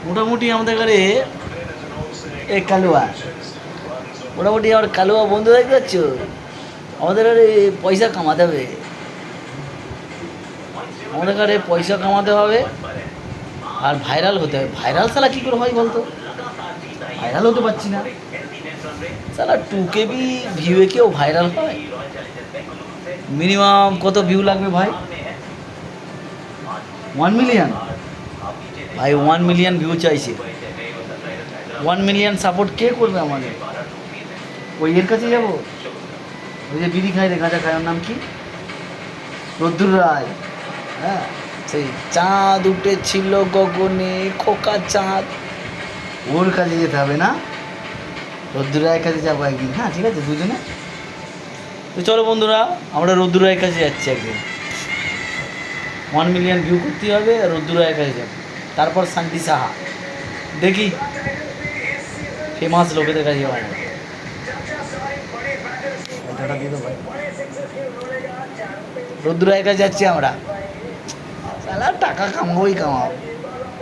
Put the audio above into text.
মোটামুটি আমাদের ঘরে এই কালুয়া, মোটামুটি আমার কালুয়া বন্ধু দেখতে পাচ্ছ, আমাদের ঘরে পয়সা কামাতে হবে, আমাদের ঘরে পয়সা কামাতে হবে আর ভাইরাল হতে হবে। ভাইরাল সালা কী করে হয় বলতো? ভাইরাল হতে পারছি না সালা। 2 KB ভিউয়ে কেউ ভাইরাল হয়? মিনিমাম কত ভিউ লাগবে ভাই? 1 মিলিয়ন? ভাই 1 মিলিয়ন ভিউ চাইছে। 1 মিলিয়ন সাপোর্ট কে করবে আমাদের? ওই এর কাছে যাবো, ওই যে বিড়ি খায় রে, গাঁজা খায়, ওর নাম কি? রোদ্দুর রায়। হ্যাঁ, সেই চাঁদ উঠেছিল গগনে, খোকা চাঁদ, ওর কাছে যেতে হবে না? রোদ্দুর রায়ের কাছে যাবো একদিন। হ্যাঁ ঠিক আছে, দুজনে। তো চলো বন্ধুরা, আমরা রোদ্দুর রায়ের কাছে যাচ্ছি একদিন। 1 মিলিয়ন ভিউ করতে হবে আর রোদ্দুর রায়ের কাছে যাবো, তারপর শান্তি সাহা। দেখি ফেমাস লোকেদের কাছে যাবো। রোদ্দুর রায়ের কাছে যাচ্ছি আমরা, সালা টাকা কামাবোই কামাবো।